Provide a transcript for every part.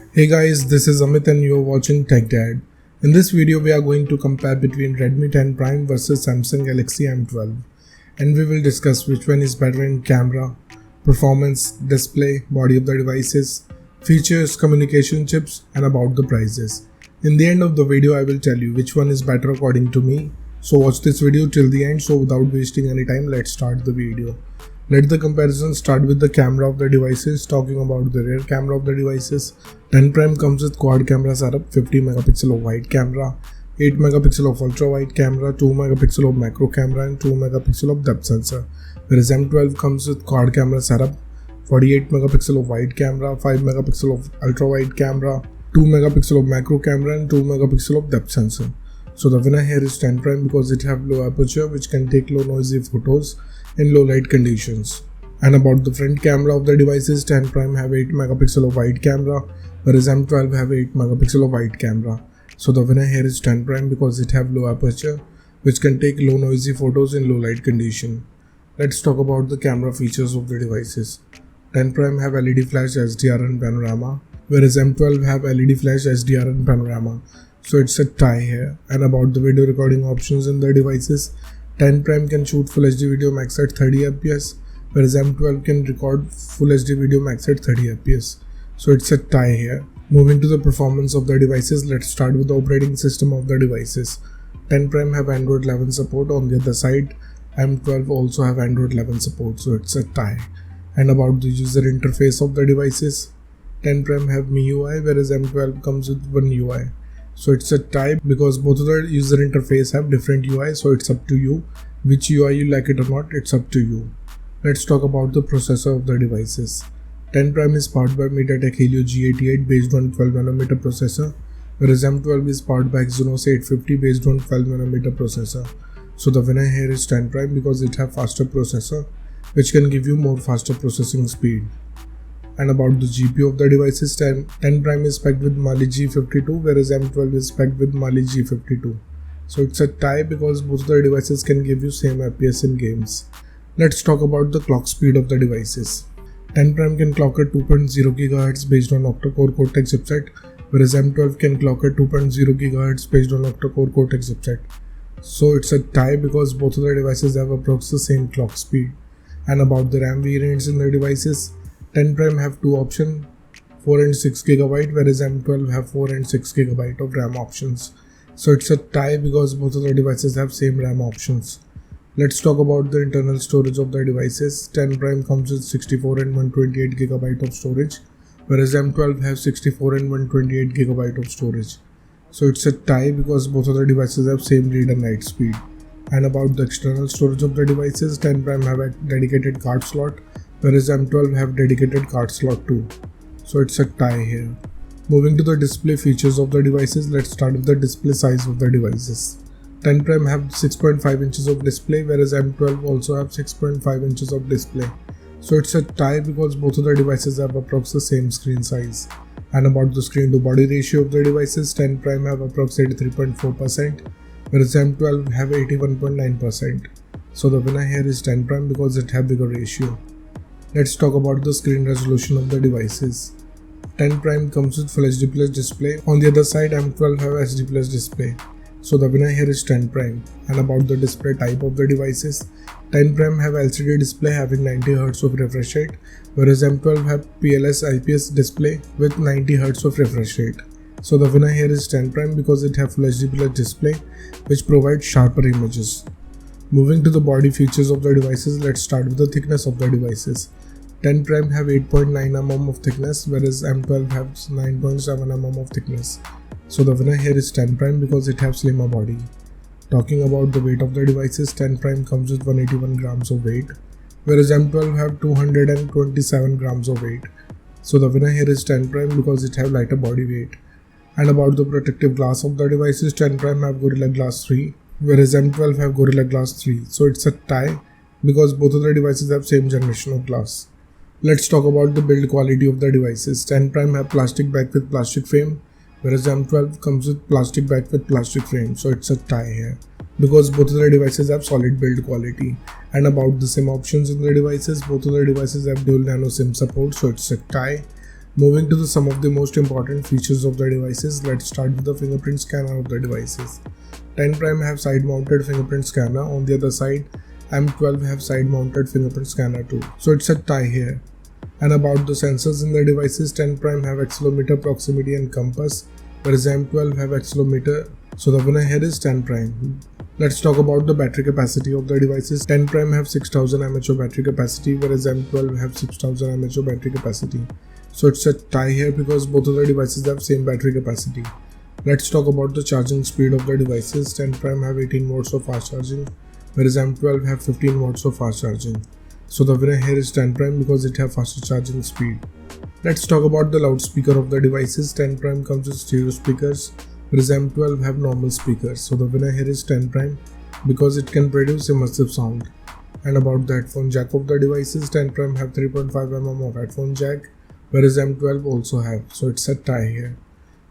Hey guys, this is Amit and you are watching Tech Dad. In this video we are going to compare between Redmi 10 Prime versus Samsung Galaxy M12 and we will discuss which one is better in camera, performance, display, body of the devices, features, communication chips and about the prices. In the end of the video I will tell you which one is better according to me. So watch this video till the end, so without wasting any time let's start the video. Let the comparison start with the camera of the devices. Talking about the rear camera of the devices, 10 Prime comes with quad camera setup, 50 megapixel of wide camera, 8 megapixel of ultra wide camera, 2 megapixel of macro camera and 2 megapixel of depth sensor. Whereas M12 comes with quad camera setup, 48 megapixel of wide camera, 5 megapixel of ultra wide camera, 2 megapixel of macro camera and 2 megapixel of depth sensor. So the winner here is 10 Prime because it have low aperture which can take low noisy photos in low light conditions. And about the front camera of the devices, 10 Prime have 8 megapixel of wide camera whereas M12 have 8 megapixel of wide camera. So the winner here is 10 Prime because it have low aperture which can take low noisy photos in low light condition. Let's talk about the camera features of the devices. 10 Prime have LED flash, HDR and panorama whereas M12 have LED flash, HDR and panorama. So it's a tie here. And about the video recording options in the devices, 10 Prime can shoot Full HD video max at 30 fps whereas M12 can record Full HD video max at 30 fps. So it's a tie here. Moving to the performance of the devices, let's start with the operating system of the devices. 10 Prime have Android 11 support. On the other side, M12 also have Android 11 support. So it's a tie. And about the user interface of the devices, 10 Prime have MIUI whereas M12 comes with one UI. So it's a tie because both of the user interface have different UI, so it's up to you. Which UI you like it or not, it's up to you. Let's talk about the processor of the devices. 10 Prime is powered by MediaTek Helio G88 based on 12nm processor, whereas M12 is powered by Exynos 850 based on 12nm processor. So the winner here is 10 Prime because it have faster processor, which can give you more faster processing speed. And about the GPU of the devices, 10 Prime is spec'd with Mali G52 whereas M12 is spec'd with Mali G52. So it's a tie because both the devices can give you same FPS in games. Let's talk about the clock speed of the devices. 10 Prime can clock at 2.0 GHz based on octa-core Cortex chipset whereas M12 can clock at 2.0 GHz based on octa-core Cortex chipset. So it's a tie because both of the devices have approximately the same clock speed. And about the RAM variants in the devices, 10 Prime have two options, 4 and 6 GB whereas M12 have 4 and 6 GB of RAM options. So it's a tie because both of the devices have same RAM options. Let's talk about the internal storage of the devices. 10 Prime comes with 64 and 128 GB of storage whereas M12 have 64 and 128 GB of storage. So it's a tie because both of the devices have same read and write speed. And about the external storage of the devices, 10 Prime have a dedicated card slot whereas M12 have dedicated card slot too. So it's a tie here. Moving to the display features of the devices, let's start with the display size of the devices. 10 Prime have 6.5 inches of display whereas M12 also have 6.5 inches of display. So it's a tie because both of the devices have approximately the same screen size. And about the screen to body ratio of the devices, 10 Prime have approximately 3.4% whereas M12 have 81.9%. So the winner here is 10 Prime because it have bigger ratio. Let's talk about the screen resolution of the devices. 10 Prime comes with Full HD Plus display. On the other side, M12 have HD Plus display. So the winner here is 10 Prime. And about the display type of the devices, 10 Prime have LCD display having 90Hz of refresh rate, whereas M12 have PLS IPS display with 90Hz of refresh rate. So the winner here is 10 Prime because it have Full HD Plus display which provides sharper images. Moving to the body features of the devices, let's start with the thickness of the devices. 10 Prime have 8.9 mm of thickness whereas M12 have 9.7 mm of thickness. So the winner here is 10 Prime because it have slimmer body. Talking about the weight of the devices, 10 Prime comes with 181 grams of weight whereas M12 have 227 grams of weight. So the winner here is 10 Prime because it have lighter body weight. And about the protective glass of the devices, 10 Prime have Gorilla Glass 3 whereas M12 have Gorilla Glass 3. So it's a tie because both of the devices have same generation of glass. Let's talk about the build quality of the devices. 10 Prime have plastic back with plastic frame whereas M12 comes with plastic back with plastic frame. So it's a tie here because both of the devices have solid build quality. And about the SIM options in the devices, both of the devices have dual nano SIM support. So it's a tie Moving to some of the most important features of the devices, let's start with the fingerprint scanner of the devices. 10 Prime have side mounted fingerprint scanner. On the other side, M12 have side mounted fingerprint scanner too. So it's a tie here. And about the sensors in the devices, 10 Prime have accelerometer, proximity and compass, whereas M12 have accelerometer. So the winner here is 10 Prime. Let's talk about the battery capacity of the devices. 10 Prime have 6000 mAh of battery capacity, whereas M12 have 6000 mAh of battery capacity. So it's a tie here because both of the devices have same battery capacity. Let's talk about the charging speed of the devices. 10 Prime have 18 watts of fast charging, whereas M12 have 15 watts of fast charging. So the winner here is 10 Prime because it have faster charging speed. Let's talk about the loudspeaker of the devices. 10 Prime comes with stereo speakers, whereas M12 have normal speakers. So the winner here is 10 Prime because it can produce immersive sound. And about the headphone jack of the devices, 10 Prime have 3.5mm of headphone jack, whereas M12 also have. So it's a tie here.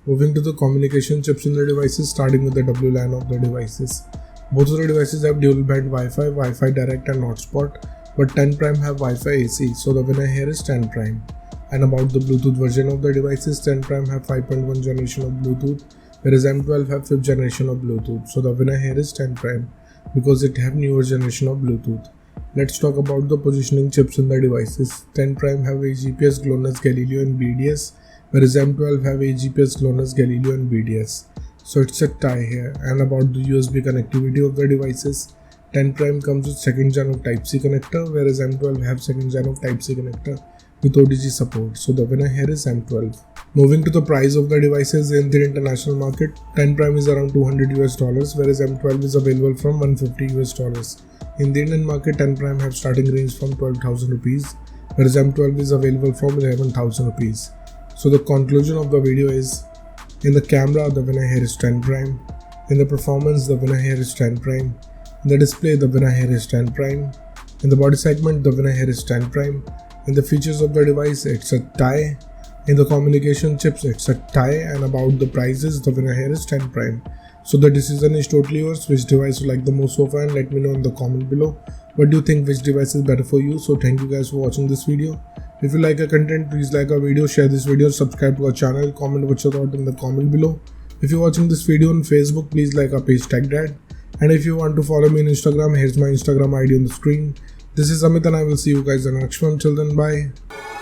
Moving to the communication chips in the devices, starting with the WLAN of the devices. Both of the devices have dual band Wi-Fi, Wi-Fi direct and hotspot, but 10 Prime have Wi-Fi AC. So the winner here is 10 Prime. And about the Bluetooth version of the devices, 10 Prime have 5.1 generation of Bluetooth, whereas M12 have 5th generation of Bluetooth. So the winner here is 10 Prime because it have newer generation of Bluetooth. Let's talk about the positioning chips in the devices. 10 Prime have a GPS, GLONASS, Galileo and BDS, whereas M12 have a GPS, GLONASS, Galileo and BDS. So it's a tie here. And about the USB connectivity of the devices, 10 Prime comes with 2nd gen of Type-C connector, whereas M12 have 2nd gen of Type-C connector with OTG support. So the winner here is M12. Moving to the price of the devices in the international market, 10 Prime is around $200 US, whereas M12 is available from $150 US. In the Indian market, 10 Prime have starting range from 12,000 rupees, whereas M12 is available from 11,000 rupees. So the conclusion of the video is, in the camera, the winner here is 10 Prime. In the performance, the winner here is 10 Prime. In the display, the winner here is 10 Prime. In the body segment, the winner here is 10 Prime. In the features of the device, it's a tie. In the communication chips, it's a tie. And about the prices, the winner here is 10 Prime. So the decision is totally yours. Which device you like the most so far, and let me know in the comment below. What do you think, which device is better for you? So thank you guys for watching this video. If you like our content, please like our video, share this video, subscribe to our channel, comment what you thought in the comment below. If you're watching this video on Facebook, please like our page TechDad. And if you want to follow me on Instagram, here's my Instagram ID on the screen. This is Amit and I will see you guys in the next one. Till then, bye.